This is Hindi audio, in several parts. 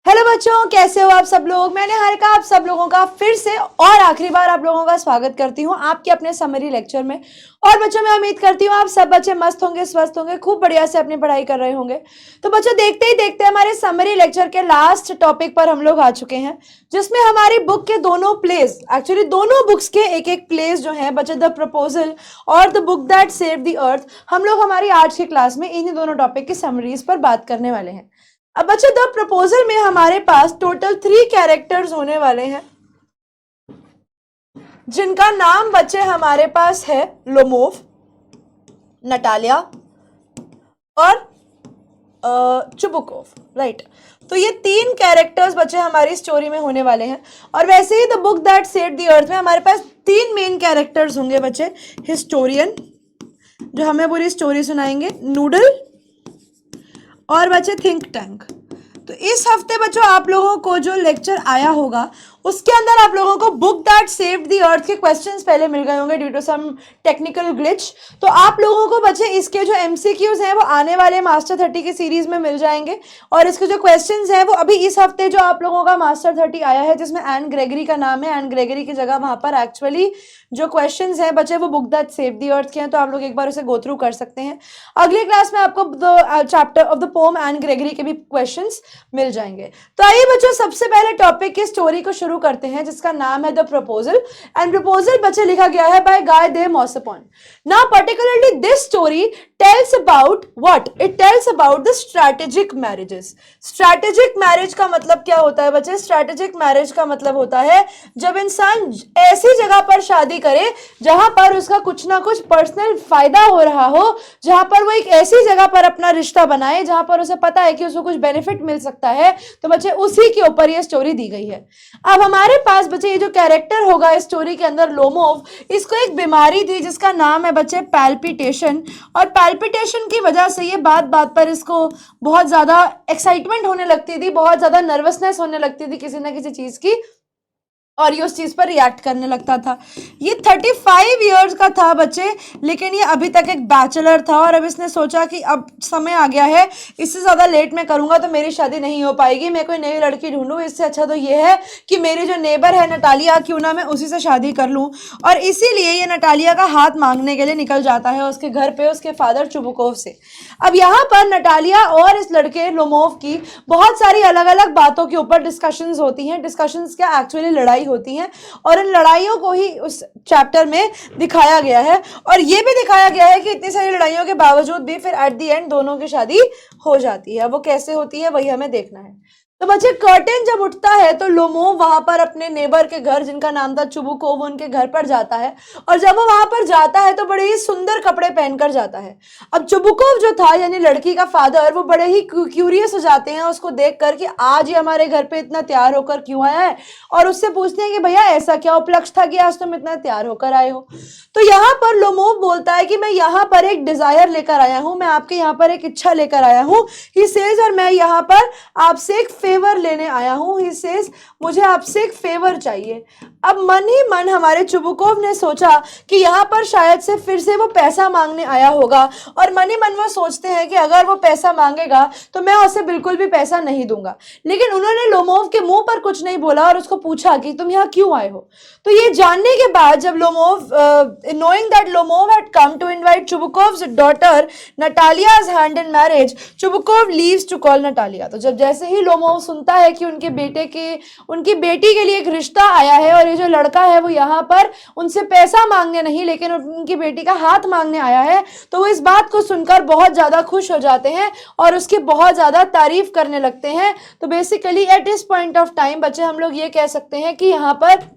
हेलो बच्चों, कैसे हो आप सब लोग। मैंने हारिका आप सब लोगों का फिर से और आखिरी बार आप लोगों का स्वागत करती हूँ आपके अपने समरी लेक्चर में। और बच्चों, मैं उम्मीद करती हूँ आप सब बच्चे मस्त होंगे, स्वस्थ होंगे, खूब बढ़िया से अपनी पढ़ाई कर रहे होंगे। तो बच्चों, देखते ही देखते हमारे समरी लेक्चर के लास्ट टॉपिक पर हम लोग आ चुके हैं, जिसमें हमारी बुक के दोनों प्लेस, एक्चुअली दोनों बुक्स के एक एक प्लेस जो है बच्चे, द प्रपोजल और the book that saved the अर्थ, हम लोग हमारी आज की क्लास में इन्हीं दोनों टॉपिक की समरीज पर बात करने वाले हैं। अब बच्चे, द प्रपोजल में हमारे पास टोटल 3 कैरेक्टर्स होने वाले हैं, जिनका नाम बच्चे हमारे पास है लोमोव, नटालिया और चुबुकोव, राइट। तो ये 3 कैरेक्टर्स बच्चे हमारी स्टोरी में होने वाले हैं। और वैसे ही the book that saved the earth में हमारे पास 3 मेन कैरेक्टर्स होंगे बच्चे, हिस्टोरियन जो हमें पूरी स्टोरी सुनाएंगे, नूडल और बच्चे थिंक टैंक। तो इस हफ्ते बच्चों आप लोगों को जो लेक्चर आया होगा उसके अंदर आप लोगों को book that saved the earth के क्वेश्चंस पहले मिल गए होंगे due to some technical glitch. तो आप लोगों को बच्चे इसके जो एमसीक्यूज हैं वो आने वाले मास्टर 30 की सीरीज में मिल जाएंगे। और इसके जो क्वेश्चंस हैं वो अभी इस हफ्ते जो आप लोगों का मास्टर 30 आया है, जिसमें एन ग्रेगरी का नाम है, एन ग्रेगरी की जगह वहां पर एक्चुअली जो क्वेश्चंस हैं बच्चे वो book that saved the earth के हैं। तो आप लोग एक बार उसे गो थ्रू कर सकते हैं। अगली क्लास में आपको the chapter of the poem Anne Gregory के भी क्वेश्चंस मिल जाएंगे। तो आइए बच्चों, सबसे पहले टॉपिक की स्टोरी को शुरू करते हैं, जिसका नाम है द प्रपोजल। एंड प्रपोजल बच्चे लिखा गया है बाय गाय दे मॉसपॉन। Now particularly this story tells about what, it tells about the strategic marriages. Strategic marriage का मतलब क्या होता है बच्चे? स्ट्रैटेजिक मैरिज का मतलब होता है जब इंसान ऐसी जगह पर शादी करे जहां पर उसका कुछ ना कुछ पर्सनल फायदा हो रहा हो, जहां पर वो एक ऐसी जगह पर अपना रिश्ता बनाए जहां पर उसे पता है कि उसको कुछ बेनिफिट मिल सकता है। तो बच्चे उसी के ऊपर ये स्टोरी दी गई है। अब हमारे पास बच्चे ये जो कैरेक्टर होगा इस स्टोरी के अंदर, लोमोव, इसको एक बीमारी थी जिसका नाम है बच्चे पैल्पिटेशन। और पैल्पिटेशन की वजह से ये बात बात पर इसको बहुत ज्यादा एक्साइटमेंट होने लगती थी, बहुत ज्यादा नर्वसनेस होने लगती थी किसी ना किसी चीज की, और ये उस चीज पर रिएक्ट करने लगता था। ये 35 इयर्स का था बच्चे, लेकिन ये अभी तक एक बैचलर था। और अब इसने सोचा कि अब समय आ गया है, इससे ज्यादा लेट मैं करूंगा तो मेरी शादी नहीं हो पाएगी, मैं कोई नई लड़की ढूंढूं, इससे अच्छा तो ये है कि मेरी जो नेबर है नटालिया, क्यों ना मैं उसी से शादी कर लूं। और इसीलिए ये नटालिया का हाथ मांगने के लिए निकल जाता है उसके घर पे उसके फादर चुबुकोव से। अब यहाँ पर नटालिया और इस लड़के लोमोव की बहुत सारी अलग अलग बातों के ऊपर डिस्कशंस होती हैं। डिस्कशंस क्या, एक्चुअली लड़ाई होती हैं, और इन लड़ाइयों को ही उस चैप्टर में दिखाया गया है। और ये भी दिखाया गया है कि इतनी सारी लड़ाइयों के बावजूद भी फिर एट द एंड दोनों की शादी हो जाती है। वो कैसे होती है वही हमें देखना है। तो बच्चे, कर्टेन जब उठता है तो लोमोव वहां पर अपने नेबर के घर, जिनका नाम था चुबुकोव, उनके घर पर जाता है। और जब वो वहां पर जाता है तो बड़े ही सुंदर कपड़े पहनकर जाता है। अब चुबुकोव जो था यानी लड़की का फादर, वो बड़े ही क्यूरियस हो जाते हैं उसको देखकर कि आज ये हमारे घर पे इतना तैयार होकर क्यों आया है। और उससे पूछते हैं कि भैया ऐसा क्या उपलक्ष्य था कि आज तुम इतना तैयार होकर आए हो। तो यहाँ पर लोमोव बोलता है कि मैं यहाँ पर एक डिजायर लेकर आया हूं, मैं आपके यहाँ पर एक इच्छा लेकर आया हूं, ही सेज, और मैं यहाँ पर आपसे एक फेवर लेने आया हूं, ही सेज, मुझे आपसे एक फेवर चाहिए। अब मन ही मन हमारे चुबुकोव ने सोचा कि यहाँ पर शायद से फिर से वो पैसा मांगने आया होगा। और मन ही मन वो सोचते हैं कि अगर वो पैसा मांगेगा तो मैं उसे बिल्कुल भी पैसा नहीं दूंगा। लेकिन उन्होंने लोमोव के मुंह पर कुछ नहीं बोला और उसको पूछा कि तुम यहाँ क्यों आए हो। तो ये जानने के बाद जब Lomov, knowing that Lomov had come to invite Chubukov's daughter Natalia's hand in marriage, Chubukov leaves to call Natalia। तो जब जैसे ही लोमोव सुनता है कि उनकी बेटी के लिए एक रिश्ता आया है और ये जो लड़का है वो यहाँ पर उनसे पैसा मांगने नहीं लेकिन उनकी बेटी का हाथ मांगने आया है, तो वो इस बात को सुनकर बहुत ज्यादा खुश हो जाते हैं और उसकी बहुत ज्यादा तारीफ करने लगते हैं। तो basically at this point of time बच्चे हम लोग ये कह सकते हैं कि यहाँ पर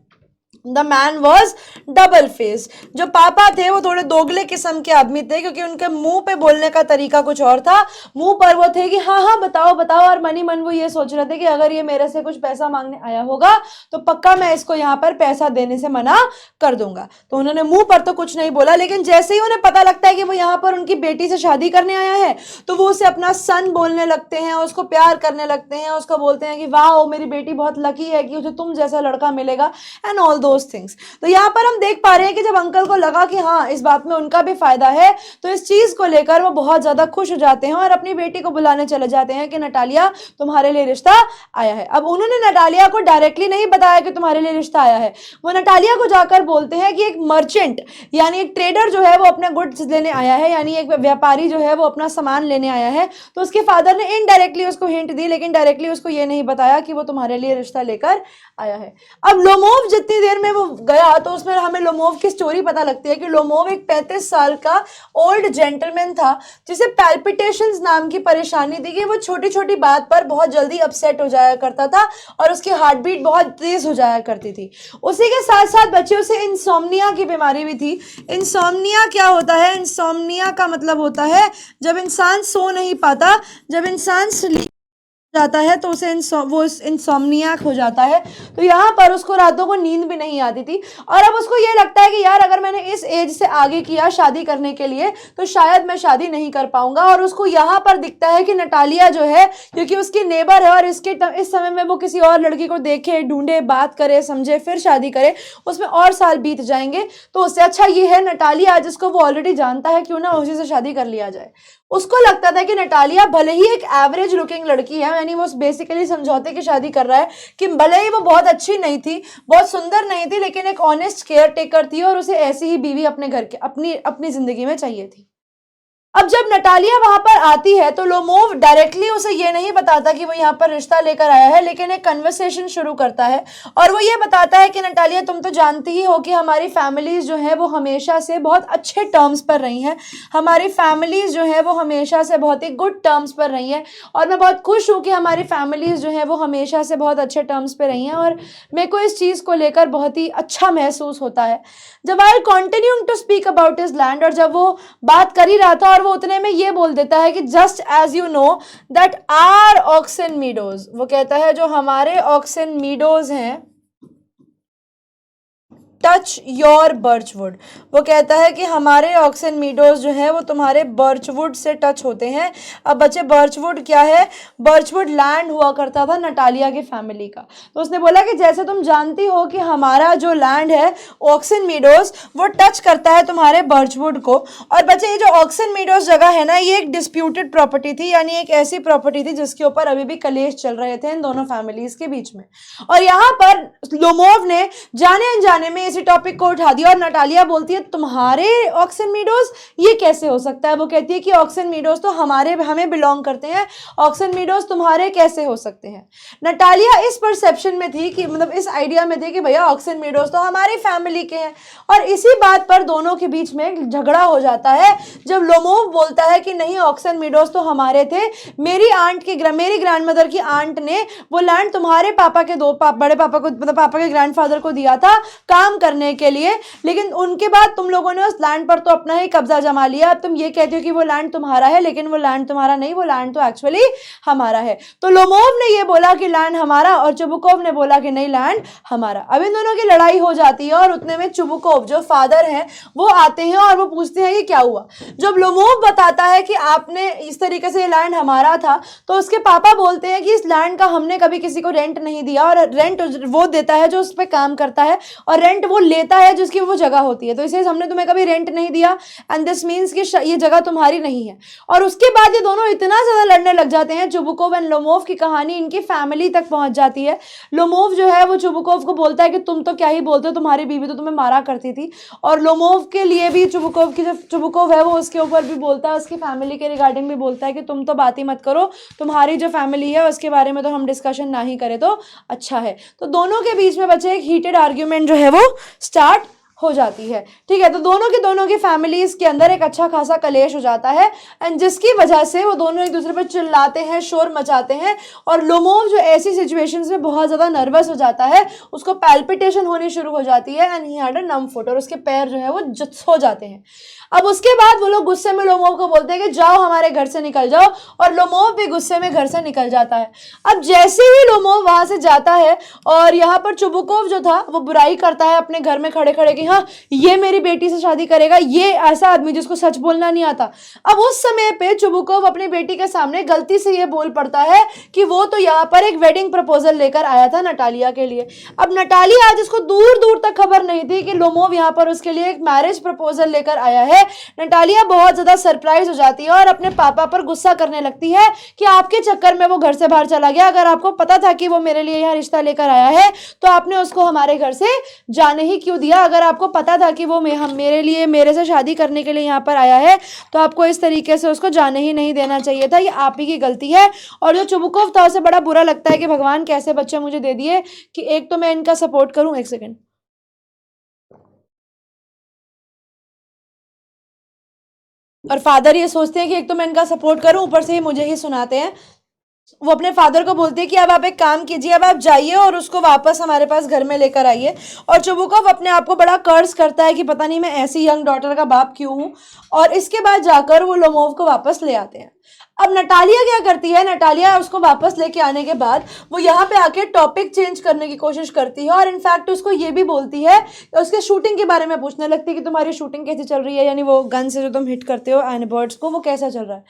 the man was double face. जो पापा थे वो थोड़े दोगले किस्म के आदमी थे, क्योंकि उनके मुंह पे बोलने का तरीका कुछ और था। मुंह पर वो थे कि हाँ हाँ बताओ बताओ, और मन ही मन वो ये सोच रहे थे कि अगर ये मेरे से कुछ पैसा मांगने आया होगा तो पक्का मैं इसको यहाँ पर पैसा देने से मना कर दूंगा। तो उन्होंने मुंह पर तो कुछ नहीं बोला, लेकिन जैसे ही उन्हें पता लगता है कि वो यहाँ पर उनकी बेटी से शादी करने आया है तो वो उसे अपना सन बोलने लगते हैं, उसको प्यार करने लगते हैं, उसको बोलते हैं कि वाह मेरी बेटी बहुत लकी है कि उसे तुम जैसा लड़का मिलेगा, एंड ऑल दोज थिंग्स। तो यहाँ पर हम देख पा रहे हैं कि जब अंकल को लगा कि हाँ इस बात में उनका भी फायदा है, तो इस चीज को लेकर वो बहुत ज्यादा खुश हो जाते हैं और अपनी बेटी को बुलाने चले जाते हैं कि नटालिया तुम्हारे लिए रिश्ता आया है। अब उन्होंने नटालिया को डायरेक्टली नहीं बताया कि तुम्हारे लिए रिश्ता आया है, वो नटालिया को जाकर बोलते हैं कि एक मर्चेंट यानी एक ट्रेडर जो है वो अपने गुड्स लेने आया है, यानी एक व्यापारी जो है वो अपना सामान लेने आया है। तो उसके फादर ने इनडायरेक्टली उसको हिंट दी, लेकिन डायरेक्टली उसको ये नहीं बताया कि वो तुम्हारे लिए रिश्ता लेकर आया है। अब लोमोव जितनी देर में वो गया तो उसमें हमें लोमोव की स्टोरी पता लगती है कि लोमोव एक 35 साल का ओल्ड जेंटलमैन था जिसे पैल्पिटेशंस नाम की परेशानी थी कि वो छोटी छोटी बात पर बहुत जल्दी अपसेट हो जाया करता था और उसकी हार्ट बीट बहुत तेज हो जाया करती थी। उसी के साथ साथ बच्चे उसे इंसोम्निया की बीमारी भी थी। इंसोम्निया क्या होता है? इंसोम्निया का मतलब होता है जब इंसान सो नहीं पाता, जब इंसान जाता है तो उसे वो इंसोम्नियाक हो जाता है। तो यहाँ पर उसको रातों को नींद भी नहीं आती थी और अब उसको ये लगता है कि यार अगर मैंने इस एज से आगे किया शादी करने के लिए तो शायद मैं शादी नहीं कर पाऊंगा। और उसको यहाँ पर दिखता है कि नटालिया जो है, क्योंकि उसकी नेबर है और इस समय में वो किसी और लड़की को देखे, ढूंढे, बात करे, समझे, फिर शादी करे, उसमें और साल बीत जाएंगे। तो उससे अच्छा ये है नटालिया जिसको वो ऑलरेडी जानता है, क्यों ना उसी से शादी कर लिया जाए। उसको लगता था कि नटालिया भले ही एक एवरेज लुकिंग लड़की है, यानी वो बेसिकली समझौते की शादी कर रहा है कि भले ही वो बहुत अच्छी नहीं थी, बहुत सुंदर नहीं थी, लेकिन एक ऑनेस्ट केयर टेकर थी और उसे ऐसी ही बीवी अपने घर के अपनी जिंदगी में चाहिए थी। अब जब नटालिया वहां पर आती है तो लोमोव डायरेक्टली उसे ये नहीं बताता कि वो यहाँ पर रिश्ता लेकर आया है, लेकिन एक कन्वर्सेशन शुरू करता है और वो ये बताता है कि नटालिया तुम तो जानती ही हो कि हमारी फैमिलीज जो है वो हमेशा से बहुत अच्छे टर्म्स पर रही हैं, हमारी फैमिलीज जो है वो हमेशा से बहुत ही गुड टर्म्स पर रही हैं और मैं बहुत खुश हूँ कि हमारी फैमिलीज जो है वो हमेशा से बहुत अच्छे टर्म्स पर रही हैं और मेरे को इस चीज़ को लेकर बहुत ही अच्छा महसूस होता है। जब I continuing to speak about his land, और जब वो बात कर ही रहा था और वो उतने में ये बोल देता है कि just as you know that our oxen meadows, वो कहता है जो हमारे ऑक्सन मीडोज हैं, टच योर बर्चवुड, वो कहता है कि हमारे ऑक्सन मीडोज जो है वो तुम्हारे बर्चवुड से टच होते हैं। अब बच्चे बर्चवुड क्या है? बर्चवुड लैंड हुआ करता था नटालिया की फैमिली का। तो उसने बोला कि जैसे तुम जानती हो कि हमारा जो लैंड है ऑक्सन मीडोज वो टच करता है तुम्हारे बर्चवुड को। और बच्चे ये जो ऑक्सन मीडोज जगह है ना, ये एक डिस्प्यूटेड प्रॉपर्टी थी, यानी एक ऐसी प्रॉपर्टी थी जिसके ऊपर अभी भी कलेश चल रहे थे इन दोनों फैमिलीज के बीच में। और यहाँ पर लोमोव ने जाने अनजाने में इसी टॉपिक को उठा दिया और नटालिया बोलती है तुम्हारे ऑक्सन मीडोज, ये कैसे हो सकता है? वो कहती है कि ऑक्सन मीडोज तो हमें बिलोंग करते हैं, ऑक्सन मीडोज तुम्हारे कैसे हो सकते हैं? नटालिया इस परसेप्शन में थी कि मतलब इस आइडिया में थी कि भैया ऑक्सन मीडोज तो हमारी फैमिली के हैं। और इसी बात पर दोनों के बीच में झगड़ा हो जाता है जब लोमोव बोलता है कि नहीं ऑक्सन मीडोज तो हमारे थे, मेरी ग्रैंडमदर की आंट ने वो लैंड तुम्हारे पापा के बड़े पापा को, मतलब पापा के ग्रैंडफादर को दिया था काम करने के लिए, लेकिन उनके बाद तुम लोगों ने उस लैंड पर तो अपना ही कब्जा जमा लिया। अब तुम ये कहते हो कि वो लैंड तुम्हारा है, लेकिन वो लैंड तुम्हारा नहीं, वो लैंड तो एक्चुअली हमारा है। तो लोमोव ने ये बोला कि लैंड हमारा और चुबुकोव ने बोला कि नहीं लैंड हमारा। अब इन दोनों की लड़ाई हो जाती है और उतने में चुबुकोव जो फादर हैं वो आते हैं और वो पूछते हैं कि क्या हुआ। जब लोमोव बताता है कि आपने इस तरीके से लैंड हमारा था, तो उसके पापा बोलते हैं कि इस लैंड का हमने कभी किसी को रेंट नहीं दिया और रेंट वो देता है जो उस पर काम करता है और रेंट वो लेता है जिसकी वो जगह होती है, तो इसलिए हमने तुम्हें कभी रेंट नहीं दिया एंड दिस मीन्स कि ये जगह तुम्हारी नहीं है। और उसके बाद ये दोनों इतना ज्यादा लड़ने लग जाते हैं। चुबुकोव एंड लोमोव की कहानी इनकी फैमिली तक पहुंच जाती है। लोमोव जो है वो चुबुकोव को बोलता है कि तुम तो क्या ही बोलते हो, तुम्हारी बीवी तो तुम्हें मारा करती थी। और लोमोव के लिए भी चुबुकोव की जो चुबुकोव है वो उसके ऊपर भी बोलता है, उसकी फैमिली के रिगार्डिंग भी बोलता है कि तुम तो बात ही मत करो, तुम्हारी जो फैमिली है उसके बारे में तो हम डिस्कशन ना ही करें तो अच्छा है। तो दोनों के बीच में बच्चे एक हीटेड आर्ग्यूमेंट जो है वो स्टार्ट हो जाती है। ठीक है, तो दोनों की फैमिलीज के अंदर एक अच्छा खासा कलेश हो जाता है एंड जिसकी वजह से वो दोनों एक दूसरे पर चिल्लाते हैं, शोर मचाते हैं। और लोमोव जो ऐसी सिचुएशंस में बहुत ज्यादा नर्वस हो जाता है, उसको पैल्पिटेशन होनी शुरू हो जाती है and he had a numb foot, और उसके पैर जो है वो हो जाते हैं। अब उसके बाद वो लोग गुस्से में लोमोव को बोलते हैं कि जाओ हमारे घर से निकल जाओ, और लोमोव भी गुस्से में घर से निकल जाता है। अब जैसे ही लोमोव वहां से जाता है और यहाँ पर चुबुकोव जो था वो बुराई करता है अपने घर में खड़े खड़े कि कि हाँ ये मेरी बेटी से शादी करेगा, ये ऐसा आदमी जिसको सच बोलना नहीं आता। अब उस समय पे चुबुकोव अपनी बेटी के सामने गलती से ये बोल पड़ता है कि वो तो यहाँ पर एक वेडिंग प्रपोजल लेकर आया था नटालिया के लिए। अब नटालिया आज इसको दूर दूर तक खबर नहीं थी कि लोमोव यहाँ पर उसके लिए एक मैरिज प्रपोजल लेकर आया है। नटालिया बहुत ज्यादा सरप्राइज हो जाती है और अपने पापा पर गुस्सा करने लगती है कि आपके चक्कर में वो घर से बाहर चला गया, अगर आपको पता था कि वो मेरे लिए यहाँ रिश्ता लेकर आया है तो आपने उसको हमारे घर से जाने ही क्यों दिया। अगर आपको पता था कि वो मेरे से शादी करने के लिए यहाँ पर आया है तो आपको इस तरीके से उसको जाने ही नहीं देना चाहिए था, ये आप ही की गलती है। और जो चुबुकोव था उसे बड़ा बुरा लगता है कि भगवान कैसे बच्चे मुझे दे दिए कि एक तो मैं इनका सपोर्ट करूं। एक सेकेंड, और फादर ये सोचते हैं कि एक तो मैं इनका सपोर्ट करूं, ऊपर से ही मुझे ही सुनाते हैं। वो अपने फादर को बोलते हैं कि अब आप एक काम कीजिए, अब आप जाइए और उसको वापस हमारे पास घर में लेकर आइए। और चुबुकोव अपने आप को बड़ा कर्ज करता है कि पता नहीं मैं ऐसी यंग डॉटर का बाप क्यों हूं, और इसके बाद जाकर वो लोमोव को वापस ले आते हैं। अब नटालिया क्या करती है, नटालिया उसको वापस लेके आने के बाद वो यहाँ पे आके टॉपिक चेंज करने की कोशिश करती है और इनफैक्ट उसको ये भी बोलती है, उसके शूटिंग के बारे में पूछने लगती है कि तुम्हारी शूटिंग कैसी चल रही है, यानी वो गन से जो तुम हिट करते हो एनिबर्ड्स को, वो कैसा चल रहा है।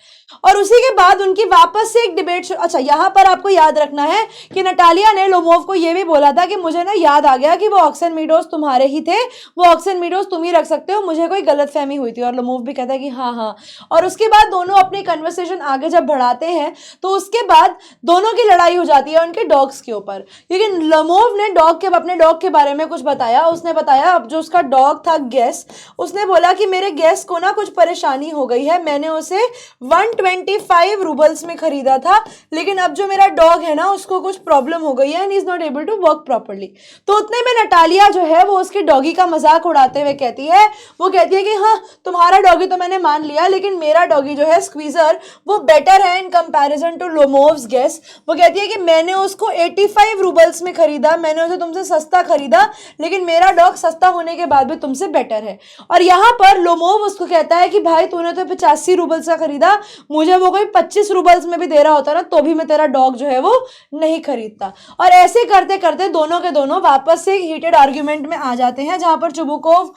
और उसी के बाद उनकी वापस से एक डिबेट। अच्छा, यहाँ पर आपको याद रखना है कि नटालिया ने लोमोव को ये भी बोला था कि मुझे ना याद आ गया कि वो ऑक्सन मीडोज तुम्हारे ही थे, वो ऑक्सन मीडोज तुम ही रख सकते हो, मुझे कोई गलतफहमी हुई थी। और लोमोव भी कहता है कि हाँ हाँ। और उसके बाद दोनों अपनी कन्वर्सेशन आगे जब बढ़ाते हैं तो उसके बाद दोनों की लड़ाई हो जाती है उनके डॉग्स के ऊपर, क्योंकि लोमोव ने अपने डॉग के बारे में कुछ बताया। उसने बताया अब जो उसका डॉग था गेस, उसने बोला कि मेरे गेस को ना कुछ परेशानी हो गई है, मैंने उसे 125 रूबल्स में खरीदा था, लेकिन अब जो मेरा डॉग है ना उसको कुछ प्रॉब्लम हो गई है and is not able to work properly. तो उतने में नटालिया जो है वो उसके डॉगी का मजाक उड़ाते हुए कहती है, वो कहती है कि हाँ तुम्हारा डॉगी तो मैंने मान लिया, लेकिन मेरा डॉगी जो है स्क्वीजर वो बेटर है इन कंपैरिजन टू लोमोव्स गेस। वो कहती है कि मैंने उसको 85 रूबल्स में खरीदा, मैंने उसे तुमसे सस्ता खरीदा, लेकिन मेरा डॉग सस्ता होने के बाद भी तुमसे बेटर है। और यहाँ पर लोमोव उसको कहता है कि भाई तूने तो 85 रूबल्स का खरीदा, मुझे वो कोई 25 रूबल्स में भी दे रहा होता ना तो भी मैं तेरा डॉग जो है वो नहीं खरीदता। और ऐसे करते करते दोनों के दोनों वापस से हीटेड आर्ग्यूमेंट में आ जाते हैं, जहां पर चुबुकोव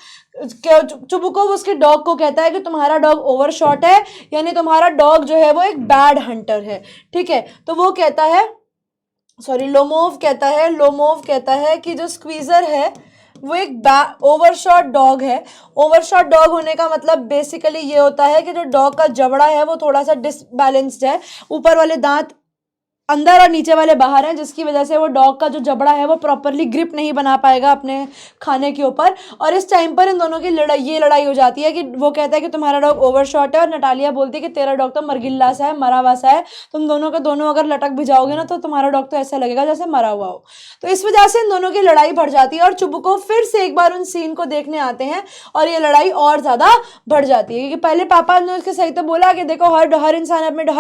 उसके डॉग को कहता है कि तुम्हारा डॉग ओवरशॉट है, यानी तुम्हारा डॉग जो है वो एक बैड हंटर है। ठीक है, तो वो कहता है, लोमोव कहता है कि जो स्क्वीजर है वो एक ओवरशॉट डॉग है। ओवरशॉट डॉग होने का मतलब बेसिकली ये होता है कि जो डॉग का जबड़ा है वो थोड़ा सा डिसबैलेंस्ड है, ऊपर वाले दांत अंदर और नीचे वाले बाहर हैं, जिसकी वजह से वो डॉग का जो जबड़ा है वो प्रॉपरली ग्रिप नहीं बना पाएगा अपने खाने के ऊपर। और इस टाइम पर इन दोनों की लड़ाई हो जाती है कि वो कहता है कि तुम्हारा डॉग ओवरशॉट है और नटालिया बोलती है कि तेरा डॉग तो मरगिल्ला सा है, मरा हुआ सा है, तुम दोनों के दोनों अगर लटक भी जाओगे ना तो तुम्हारा डॉग तो ऐसा लगेगा जैसे मरा हुआ हो। तो इस वजह से इन दोनों की लड़ाई बढ़ जाती है और चुबुकोव फिर से एक बार उन सीन को देखने आते हैं और ये लड़ाई और ज्यादा बढ़ जाती है, क्योंकि पहले पापा ने उसके सही तो बोला कि देखो हर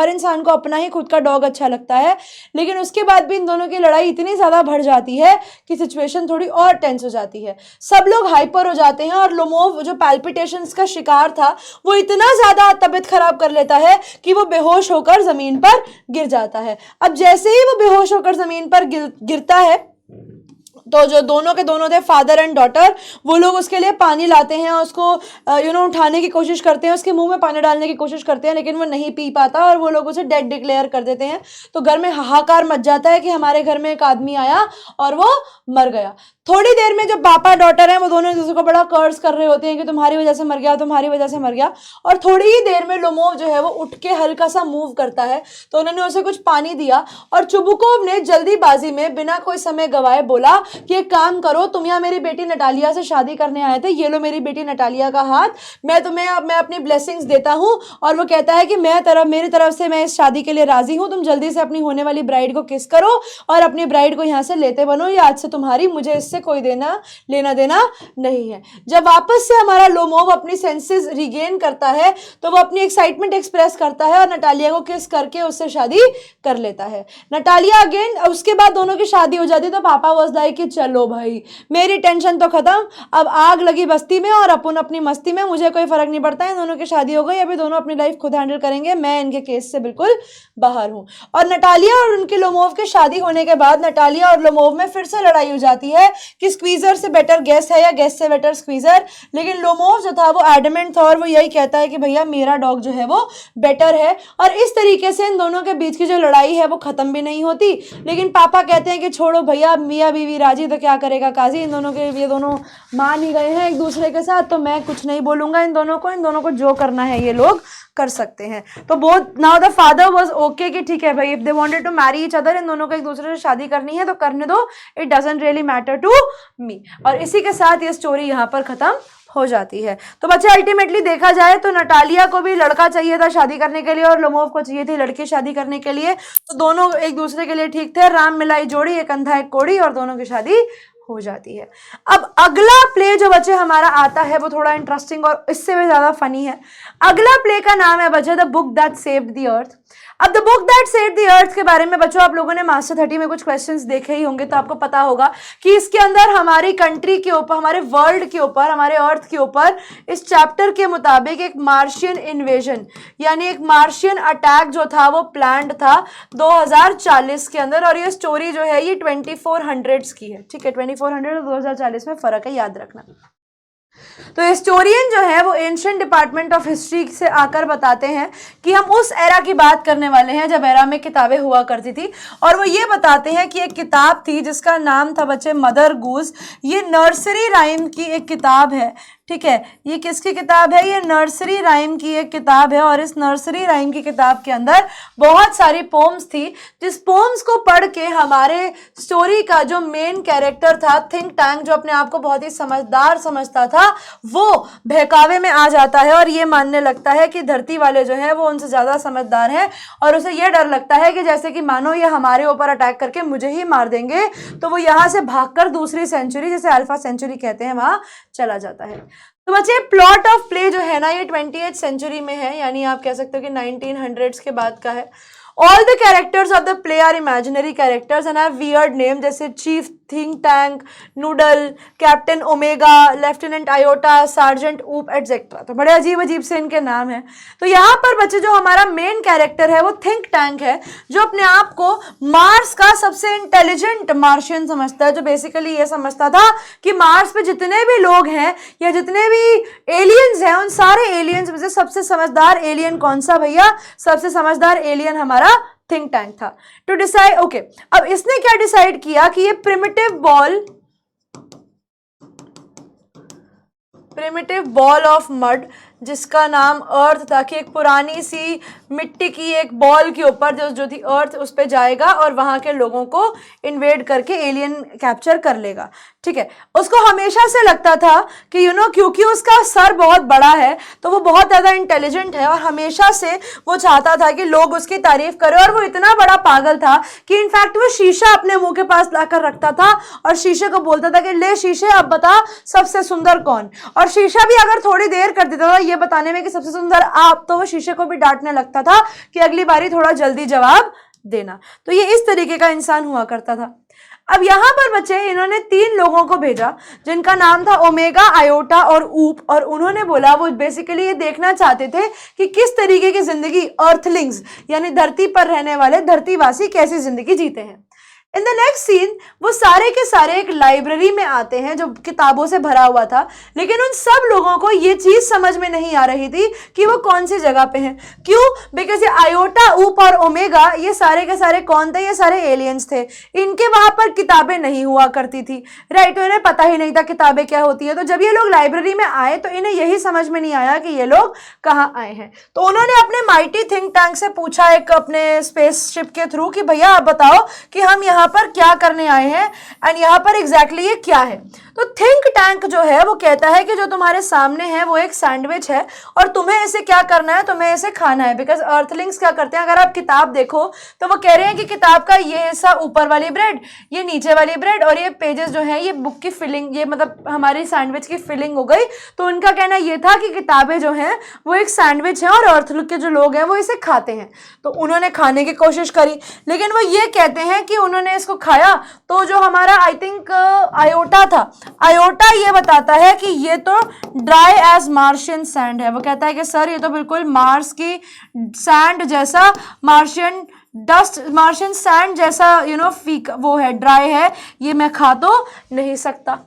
इंसान को अपना ही खुद का डॉग अच्छा लगता है, लेकिन उसके बाद भी इन दोनों की लड़ाई इतनी ज्यादा बढ़ जाती है कि सिचुएशन थोड़ी और टेंस हो जाती है, सब लोग हाइपर हो जाते हैं और लोमोव जो पैल्पिटेशंस का शिकार था वो इतना ज्यादा तबीयत खराब कर लेता है कि वो बेहोश होकर जमीन पर गिर जाता है। अब जैसे ही वो बेहोश होकर जमीन पर गिरता है तो जो दोनों के दोनों थे फादर एंड डॉटर, वो लोग उसके लिए पानी लाते हैं, उसको उठाने की कोशिश करते हैं, उसके मुंह में पानी डालने की कोशिश करते हैं, लेकिन वो नहीं पी पाता और वो लोग उसे डेड डिक्लेयर कर देते हैं। तो घर में हाहाकार मच जाता है कि हमारे घर में एक आदमी आया और वो मर गया। थोड़ी देर में जो पापा डॉटर हैं वो दोनों एक दूसरे को बड़ा कर्ज कर रहे होते हैं कि तुम्हारी वजह से मर गया, तुम्हारी वजह से मर गया। और थोड़ी ही देर में लोमोव जो है वो उठ के हल्का सा मूव करता है, तो उन्होंने उसे कुछ पानी दिया और चुबुकोव ने जल्दीबाजी में बिना कोई समय गवाए बोला कि एक काम करो, तुम यहाँ मेरी बेटी नटालिया से शादी करने आए थे, ये लो मेरी बेटी नटालिया का हाथ, मैं अपनी ब्लेसिंग्स देता हूँ। और वो कहता है कि मेरी तरफ से मैं इस शादी के लिए राजी हूँ, तुम जल्दी से अपनी होने वाली ब्राइड को किस करो और अपनी ब्राइड को यहाँ से लेते बनो, ये आज से तुम्हारी, मुझे इससे कोई लेना देना नहीं है। जब वापस से हमारा लोमोव अपनी सेंसेस रिगेन करता है तो वो अपनी एक्साइटमेंट एक्सप्रेस करता है और नटालिया को किस करके उससे शादी कर लेता है। नटालिया अगेन, उसके बाद दोनों की शादी हो जाती है तो पापा वाज लाइक कि चलो भाई मेरी टेंशन तो खत्म, अब आग लगी बस्ती में और अपन अपनी मस्ती में, मुझे कोई फर्क नहीं पड़ता है, इन दोनों की शादी हो गई, अभी दोनों अपनी लाइफ खुद हैंडल करेंगे, मैं इनके केस से बिल्कुल बाहर हूँ। और नटालिया और उनके लोमोव की शादी होने के बाद नटालिया और लोमोव में फिर से लड़ाई हो जाती है कि स्क्वीजर से बेटर गेस है या गेस से बेटर स्क्वीजर, लेकिन लोमोव जो था वो एडमेंट था और वो यही कहता है कि भैया मेरा डॉग जो है वो बेटर है। और इस तरीके से इन दोनों के बीच की जो लड़ाई है वो खत्म भी नहीं होती, लेकिन पापा कहते हैं कि छोड़ो भैया, मियाँ बीवी राजी तो क्या करेगा काजी, इन दोनों के, ये दोनों मान ही गए हैं एक दूसरे के साथ, तो मैं कुछ नहीं बोलूंगा इन दोनों को जो करना है ये लोग कर सकते हैं। तो both now the father was okay कि ठीक है भाई, if they wanted to marry each other, इन दोनों को एक दूसरे से शादी करनी है तो करने दो, it doesn't really matter to me. और इसी के साथ ये स्टोरी यहाँ पर खत्म हो जाती है। तो बच्चे अल्टीमेटली देखा जाए तो नटालिया को भी लड़का चाहिए था शादी करने के लिए और लोमोव को चाहिए थी लड़की शादी करने के लिए, तो दोनों एक दूसरे के लिए ठीक थे, राम मिलाई जोड़ी, एक अंधा एक कोड़ी, और दोनों की शादी हो जाती है। अब अगला प्ले जो बच्चे हमारा आता है वो थोड़ा इंटरेस्टिंग और इससे भी ज्यादा फनी है। अगला प्ले का नाम है बच्चे the book that saved the earth. अब the book that saved the earth के बारे में बच्चों आप लोगों ने मास्टर 30 में कुछ क्वेश्चंस देखे ही होंगे, तो आपको पता होगा कि इसके अंदर हमारी कंट्री के ऊपर, हमारे वर्ल्ड के ऊपर, हमारे अर्थ के ऊपर इस चैप्टर के मुताबिक एक मार्शियन इन्वेजन यानी एक मार्शियन अटैक जो था वो प्लान्ड था 2040 के अंदर, और ये स्टोरी जो है ये 2400s की है। ठीक है, 2400 और 2040 में फर्क है, याद रखना। तो हिस्टोरियन जो है वो एंशिएंट डिपार्टमेंट ऑफ हिस्ट्री से आकर बताते हैं कि हम उस एरा की बात करने वाले हैं जब एरा में किताबें हुआ करती थी, और वो ये बताते हैं कि एक किताब थी जिसका नाम था बच्चे मदर गूज। ये नर्सरी राइम की एक किताब है। ठीक है, ये किसकी किताब है? ये नर्सरी राइम की एक किताब है, और इस नर्सरी राइम की किताब के अंदर बहुत सारी पोम्स थी, जिस पोम्स को पढ़ के हमारे स्टोरी का जो मेन कैरेक्टर था थिंक टैंक, जो अपने आप को बहुत ही समझदार समझता था, वो बहकावे में आ जाता है और ये मानने लगता है कि धरती वाले जो है वो उनसे ज्यादा समझदार हैं, और उसे ये डर लगता है कि जैसे कि मानो ये हमारे ऊपर अटैक करके मुझे ही मार देंगे, तो वो यहाँ से भागकर दूसरी सेंचुरी, जिसे अल्फा सेंचुरी कहते हैं, वहां चला जाता है। तो बच्चे प्लॉट ऑफ प्ले जो है ना ये 28th सेंचुरी में है, यानी आप कह सकते हो कि 1900s के बाद का है। All the characters of the play are imaginary characters and have weird name, जैसे chief think tank, noodle, captain omega, lieutenant iota, sergeant ऊप एटसेट्रा। तो बड़े अजीब अजीब से इनके नाम हैं। तो यहाँ पर बच्चे जो हमारा मेन कैरेक्टर है वो थिंक टैंक है, जो अपने आप को मार्स का सबसे इंटेलिजेंट मार्शियन समझता है, जो बेसिकली ये समझता था कि मार्स पे जितने भी लोग हैं या जितने भी एलियंस हैं, उन सारे एलियंस में से सबसे समझदार एलियन कौन सा भैया? सबसे समझदार एलियन हमारा थिंक टैंक था। टू डिसाइड, ओके, अब इसने क्या डिसाइड किया कि ये प्रिमिटिव बॉल ऑफ मड, जिसका नाम अर्थ था, कि एक पुरानी सी मिट्टी की एक बॉल के ऊपर जो थी अर्थ, उस पे जाएगा और वहां के लोगों को इन्वेड करके एलियन कैप्चर कर लेगा। ठीक है, उसको हमेशा से लगता था कि क्योंकि उसका सर बहुत बड़ा है तो वो बहुत ज्यादा इंटेलिजेंट है, और हमेशा से वो चाहता था कि लोग उसकी तारीफ करें, और वो इतना बड़ा पागल था कि इनफैक्ट वो शीशा अपने मुंह के पास लाकर रखता था और शीशे को बोलता था कि ले शीशे, अब बता सबसे सुंदर कौन? और शीशा भी अगर थोड़ी देर कर देता था ये बताने में कि सबसे सुंदर आप, तो वो शीशे को भी डांटने लगता था कि अगली बारी थोड़ा जल्दी जवाब देना। तो ये इस तरीके का इंसान हुआ करता था। अब यहां पर बच्चे इन्होंने 3 लोगों को भेजा जिनका नाम था ओमेगा, आयोटा और ऊप, और उन्होंने बोला वो बेसिकली ये देखना चाहते थे कि किस तरीके की जिंदगी अर्थलिंग्स यानी धरती पर रहने वाले धरतीवासी कैसी जिंदगी जीते हैं। इन द नेक्स्ट सीन वो सारे के सारे एक लाइब्रेरी में आते हैं जो किताबों से भरा हुआ था, लेकिन उन सब लोगों को ये चीज समझ में नहीं आ रही थी कि वो कौन सी जगह पे हैं। क्यों? बिकॉज ये आयोटा, ऊप और ओमेगा ये सारे के सारे कौन थे? ये सारे एलियंस थे। इनके वहां पर किताबें नहीं हुआ करती थी, राइट? तो इन्हें पता ही नहीं था किताबें क्या होती है। तो जब ये लोग लाइब्रेरी में आए तो इन्हें यही समझ में नहीं आया कि ये लोग कहाँ आए हैं। तो उन्होंने अपने माइटी थिंक टैंक से पूछा एक अपने स्पेसशिप के थ्रू कि भैया आप बताओ कि हम यहाँ पर क्या करने आए हैं एंड यहाँ पर एग्जैक्टली ये क्या है। तो थिंक टैंक जो है वो कहता है कि जो तुम्हारे सामने है वो एक सैंडविच है और तुम्हें इसे क्या करना है? तुम्हें इसे खाना है। बिकॉज अर्थलिंग्स क्या करते हैं, अगर आप किताब देखो तो वो कह रहे हैं कि किताब का ये हिस्सा ऊपर वाली ब्रेड, ये नीचे वाली ब्रेड और ये पेजेस जो है ये बुक की फिलिंग, ये मतलब हमारी सैंडविच की फिलिंग हो गई। तो उनका कहना ये था कि किताबें जो हैं वो एक सैंडविच है और अर्थलिंग के जो लोग हैं वो इसे खाते हैं। तो उन्होंने खाने की कोशिश करी, लेकिन वो ये कहते हैं कि उन्होंने उन्होंने इसको खाया तो जो हमारा आई थिंक आयोटा था, आयोटा ये बताता है कि ये तो ड्राई एज मार्शियन सैंड है। वो कहता है कि सर ये तो बिल्कुल मार्स की सैंड जैसा, मार्शियन डस्ट, मार्शियन सैंड जैसा फीक वो है, ड्राई है, ये मैं खा तो नहीं सकता।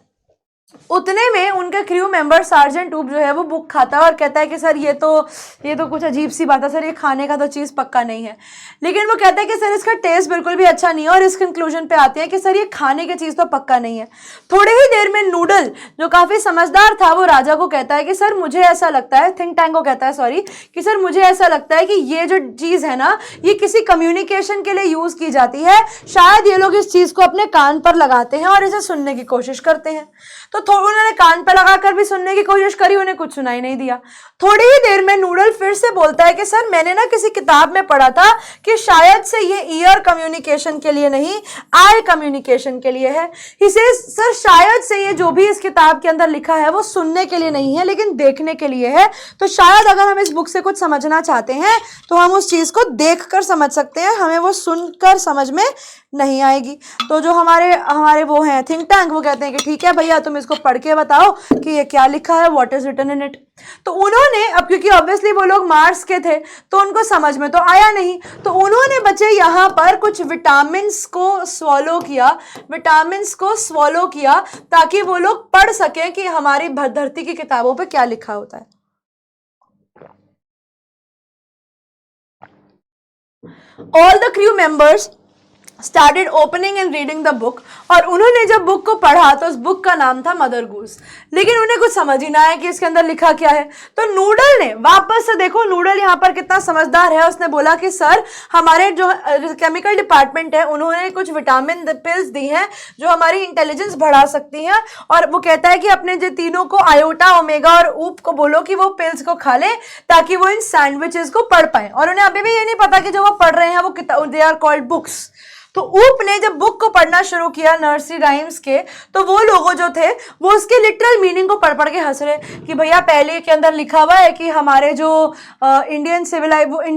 उतने में उनका क्रू मेंबर सार्जेंट टूप जो है वो बुक खाता है और कहता है कि सर ये तो कुछ अजीब सी बात है सर, ये खाने का तो चीज़ पक्का नहीं है। लेकिन वो कहता है कि सर इसका टेस्ट बिल्कुल भी अच्छा नहीं है और इस कंक्लूजन पे आते हैं कि सर ये खाने की चीज़ तो पक्का नहीं है। थोड़ी ही देर में नूडल जो काफ़ी समझदार था वो राजा को कहता है कि सर मुझे ऐसा लगता है, थिंक टैंक को कहता है सॉरी, कि सर मुझे ऐसा लगता है कि ये जो चीज़ है ना ये किसी कम्युनिकेशन के लिए यूज़ की जाती है, शायद ये लोग इस चीज़ को अपने कान पर लगाते हैं और इसे सुनने की कोशिश करते हैं। तो उन्होंने कान पर लगाकर भी सुनने की कोशिश करी, उन्हें कुछ सुनाई नहीं दिया। थोड़ी ही देर में नूडल फिर से बोलता है कि सर मैंने ना किसी किताब में पढ़ा था कि शायद से ये ईयर कम्युनिकेशन के लिए नहीं, आई कम्युनिकेशन के लिए है। इसे सर शायद से ये जो भी इस किताब के अंदर लिखा है वो सुनने के लिए नहीं है लेकिन देखने के लिए है। तो शायद अगर हम इस बुक से कुछ समझना चाहते हैं तो हम उस चीज को देखकर समझ सकते हैं, हमें वो सुनकर समझ में नहीं आएगी। तो जो हमारे वो हैं थिंक टैंक, वो कहते हैं कि ठीक है भैया तुम इसको पढ़ के बताओ कि ये क्या लिखा है, what is written in it. तो उन्होंने, अब क्योंकि ऑब्वियसली वो लोग मार्स के थे तो उनको समझ में तो आया नहीं, तो उन्होंने बच्चे यहाँ पर कुछ विटामिन्स को स्वॉलो किया ताकि वो लोग पढ़ सकें कि हमारी धरती की किताबों पे क्या लिखा होता है। All the crew members started opening and reading the book, और उन्होंने जब बुक को पढ़ा तो उस बुक का नाम था मदर गूस, लेकिन उन्हें कुछ समझ ही ना आया कि इसके अंदर लिखा क्या है। तो नूडल ने वापस से, देखो नूडल यहाँ पर कितना समझदार है, उसने बोला कि सर हमारे जो केमिकल डिपार्टमेंट है उन्होंने कुछ विटामिन पिल्स दी हैं जो हमारी इंटेलिजेंस बढ़ा सकती हैं, और वो कहता है कि अपने जो तीनों को आयोटा, ओमेगा और ऊप को बोलो कि वो पिल्स को खा लें ताकि वो इन सैंडविचेस को पढ़ पाए। और उन्हें अभी भी ये नहीं पता कि जो वो पढ़ रहे हैं वो दे आर कॉल्ड बुक्स। तो ऊप ने जब बुक को पढ़ना शुरू किया नर्सरी राइम्स के, तो वो लोगों जो थे वो उसके लिटरल मीनिंग को पढ़ के हंस रहे कि भैया पहले के अंदर लिखा हुआ है कि हमारे जो इंडियन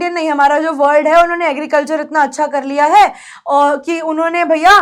नहीं, हमारा जो वर्ल्ड है उन्होंने एग्रीकल्चर इतना अच्छा कर लिया है और कि उन्होंने भैया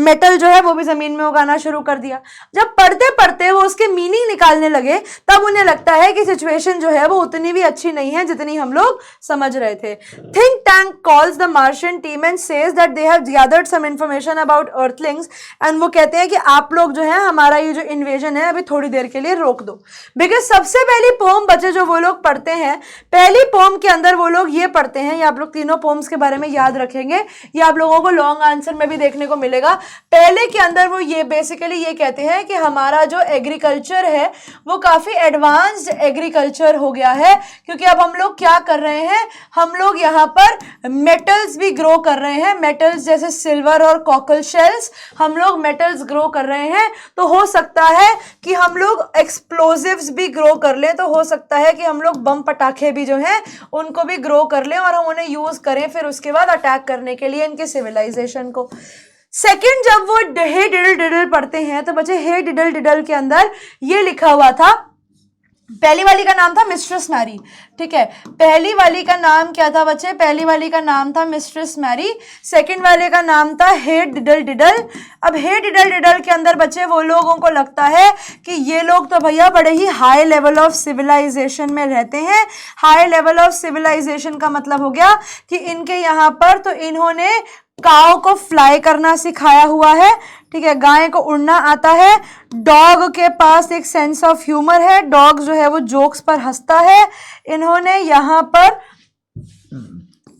मेटल जो है वो भी जमीन में उगाना शुरू कर दिया। जब पढ़ते पढ़ते वो उसके मीनिंग निकालने लगे तब उन्हें लगता है कि सिचुएशन जो है वो उतनी भी अच्छी नहीं है जितनी हम लोग समझ रहे थे। Think tank calls the Martian team and says that they gathered some information about earthlings, and वो कहते हैं कि आप लोग जो है हमारा ये जो इन्वेजन है अभी थोड़ी देर के लिए रोक दो। बिकॉज सबसे पहली पोम बच्चे जो वो लोग पढ़ते हैं, पहली पोम के अंदर वो लोग ये पढ़ते हैं, ये आप लोग तीनों पोम्स के बारे में याद रखेंगे, ये आप लोगों को लॉन्ग आंसर में भी देखने को मिलेगा। पहले के अंदर वो ये बेसिकली ये कहते हैं कि हमारा जो एग्रीकल्चर है वो काफी एडवांस्ड एग्रीकल्चर हो गया है, क्योंकि अब हम लोग क्या कर रहे हैं, हम लोग यहाँ पर मेटल्स भी ग्रो कर रहे हैं, मेटल्स जैसे सिल्वर और कॉकल शेल्स, हम लोग मेटल्स ग्रो कर रहे हैं। तो हो सकता है कि हम लोग एक्सप्लोजिव्स भी ग्रो कर लें, तो हो सकता है कि हम लोग बम पटाखे भी जो हैं उनको भी ग्रो कर लें और हम उन्हें यूज करें फिर उसके बाद अटैक करने के लिए इनके सिविलाइजेशन को। सेकंड, जब वो हे डिडल डिडल पढ़ते हैं तो बच्चे हे डिडल डिडल के अंदर ये लिखा हुआ था, पहली वाली का नाम था मिस्ट्रेस मैरी, ठीक है, पहली वाली का नाम क्या था बच्चे, पहली वाली का नाम था मिस्ट्रेस मैरी, सेकंड वाले का नाम था हे डिडल डिडल। अब हे डिडल डिडल के अंदर बच्चे वो लोगों को लगता है कि ये लोग तो भैया बड़े ही हाई लेवल ऑफ सिविलाइजेशन में रहते हैं। हाई लेवल ऑफ सिविलाइजेशन का मतलब हो गया कि इनके यहाँ पर तो इन्होंने काऊ को फ्लाई करना सिखाया हुआ है, ठीक है, गाय को उड़ना आता है, डॉग के पास एक सेंस ऑफ ह्यूमर है, डॉग जो है वो जोक्स पर हंसता है, इन्होंने यहाँ पर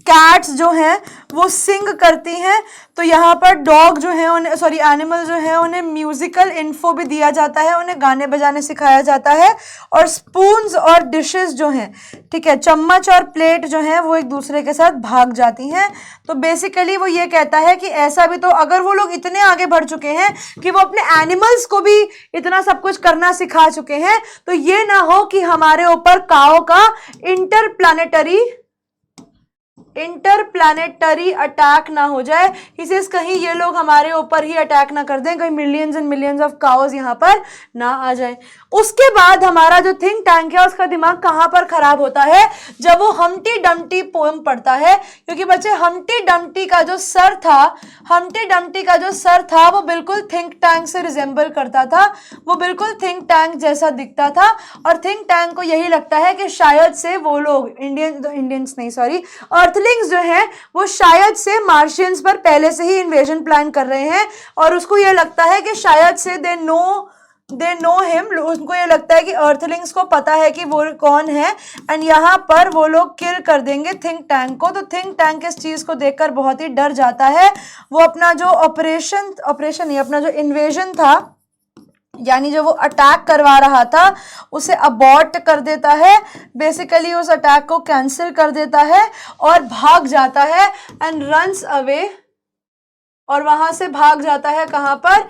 कैट्स जो हैं वो सिंग करती हैं, तो यहाँ पर डॉग जो है उन्हें एनिमल जो है उन्हें म्यूजिकल इन्फो भी दिया जाता है, उन्हें गाने बजाने सिखाया जाता है, और स्पून्स और डिशेस जो हैं, ठीक है, चम्मच और प्लेट जो हैं वो एक दूसरे के साथ भाग जाती हैं। तो बेसिकली वो ये कहता है कि ऐसा भी तो अगर वो लोग इतने आगे बढ़ चुके हैं कि वो अपने एनिमल्स को भी इतना सब कुछ करना सिखा चुके हैं, तो ये ना हो कि हमारे ऊपर काओ का इंटरप्लानेटरी इंटरप्लैनेटरी अटैक ना हो जाए, इसे कहीं ये लोग हमारे ऊपर ही अटैक ना कर दें, कहीं millions and millions of cows यहाँ पर ना आ जाए। उसके बाद हमारा जो थिंक टैंक है उसका दिमाग कहाँ पर खराब होता है, जब वो हम्टी डम्टी पोएम पढ़ता है, क्योंकि बच्चे हम्टी डम्टी का जो सर था, हम्टी डम्टी का जो सर था वो बिल्कुल थिंक टैंक से रिजेंबल करता था, वो बिल्कुल थिंक टैंक जैसा दिखता था, और थिंक टैंक को यही लगता है कि शायद से वो लोग इंडियंस नहीं सॉरी अर्थलिंग्स जो हैं वो शायद से मार्शियंस पर पहले से ही इन्वेजन प्लान कर रहे हैं, और उसको ये लगता है कि शायद से दे नो हिम, उनको ये लगता है कि अर्थलिंग्स को पता है कि वो कौन है, एंड यहाँ पर वो लोग किल कर देंगे थिंक टैंक को। तो थिंक टैंक इस चीज को देखकर बहुत ही डर जाता है, वो अपना जो ऑपरेशन नहीं, अपना जो इन्वेजन था, यानी जो वो अटैक करवा रहा था उसे अबॉर्ट कर देता है, बेसिकली उस अटैक को कैंसिल कर देता है और भाग जाता है, एंड रन्स अवे, और वहां से भाग जाता है कहां पर,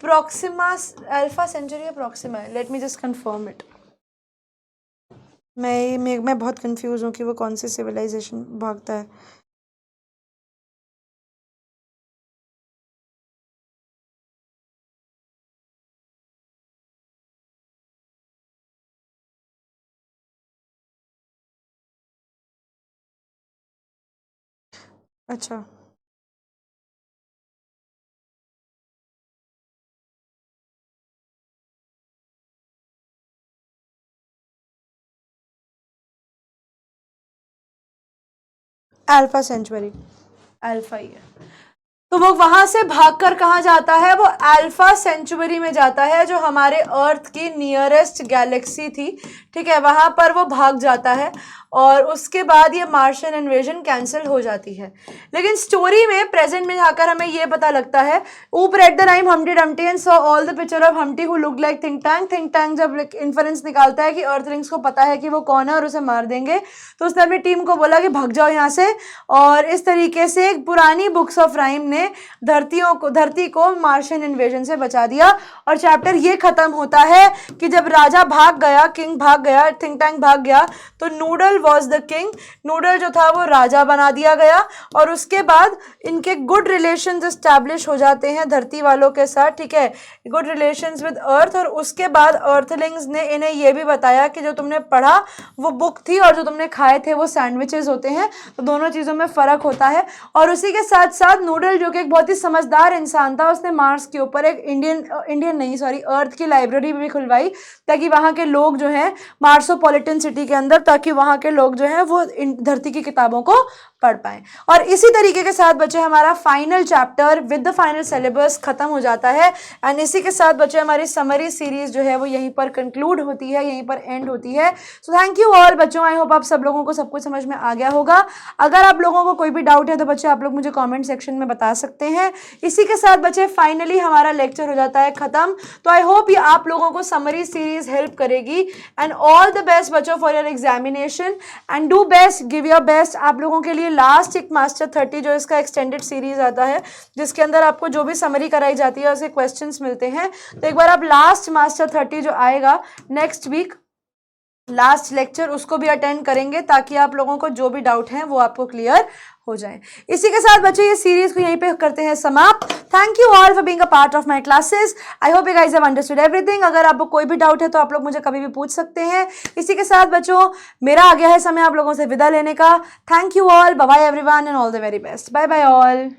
प्रोक्सिमा, अल्फा सेंचुरी या Proxima, let me just confirm it. मैं बहुत कंफ्यूज हूँ कि वो कौन सी सिविलाइजेशन भागता है। अच्छा, अल्फा सेंचुरी, अल्फा ही है। तो वो वहां से भागकर कहाँ जाता है, वो अल्फा सेंचुरी में जाता है, जो हमारे अर्थ की नियरेस्ट गैलेक्सी थी, ठीक है, वहां पर वो भाग जाता है, और उसके बाद ये मार्शियन इन्वेजन कैंसिल हो जाती है। लेकिन स्टोरी में प्रेजेंट में जाकर हमें ये पता लगता है, ऊपर at the time Humpty Dumpty and saw all the picture of Humpty who look like think tank, think tank जब इन्फरेंस निकालता है कि अर्थलिंग्स को पता है कि वो कौन है और उसे मार देंगे, तो उसने अपनी टीम को बोला कि भाग जाओ यहाँ से, और इस तरीके से एक पुरानी बुक्स ऑफ राइम ने धरती को मार्शियन इन्वेजन से बचा दिया। और चैप्टर ये खत्म होता है कि जब राजा भाग गया, किंग भाग गया, थिंक टैंक भाग गया, तो noodle was the king, noodle जो था वो राजा बना दिया गया, और उसके बाद इनके गुड रिलेशंस एस्टैब्लिश हो जाते हैं धरती वालों के साथ, ठीक है, गुड रिलेशंस विद अर्थ। और उसके बाद अर्थलिंग्स ने इन्हें यह भी बताया कि जो तुमने पढ़ा वो बुक थी और जो तुमने खाए थे वो सैंडविचेस होते हैं, तो दोनों चीज़ों में फ़र्क होता है। और उसी के साथ साथ नूडल जो कि एक बहुत ही समझदार इंसान था, उसने मार्स के ऊपर एक इंडियन नहीं सॉरी अर्थ की लाइब्रेरी भी खुलवाई, ताकि वहाँ के लोग जो हैं मार्सोपॉलिटन सिटी के अंदर, ताकि वहाँ के लोग जो हैं वो धरती की किताबों को पढ़ पाएं। और इसी तरीके के साथ बच्चे हमारा final chapter with the final syllabus खत्म हो जाता है, एंड इसी के साथ बच्चे हमारी समरी सीरीज जो है वो यहीं पर कंक्लूड होती है, यहीं पर एंड होती है। सो थैंक यू ऑल बच्चों, आई होप आप सब लोगों को सब कुछ समझ में आ गया होगा। अगर आप लोगों को कोई भी डाउट है तो बच्चे आप लोग मुझे कॉमेंट सेक्शन में बता सकते हैं। इसी के साथ बच्चे फाइनली हमारा लेक्चर हो जाता है खत्म। तो आई होप ये आप लोगों को समरी सीरीज हेल्प करेगी, एंड ऑल द बेस्ट बच्चों for your examination, and do best, give your best. आप लोगों के लिए लास्ट एक मास्टर 30 जो इसका एक्सटेंडेड सीरीज आता है, जिसके अंदर आपको जो भी समरी कराई जाती है उसके क्वेश्चंस मिलते हैं, तो एक बार आप लास्ट मास्टर 30 जो आएगा नेक्स्ट वीक, लास्ट लेक्चर, उसको भी अटेंड करेंगे, ताकि आप लोगों को जो भी डाउट हैं वो आपको क्लियर हो जाए। इसी के साथ बच्चे ये सीरीज को यहीं पे करते हैं समाप्त। Thank you all for being a part of my classes. I hope you guys have understood everything. अगर आपको कोई भी डाउट है तो आप लोग मुझे कभी भी पूछ सकते हैं। इसी के साथ बच्चों मेरा आ गया है समय आप लोगों से विदा लेने का। Thank you all, bye bye everyone, and all the very best. Bye bye all.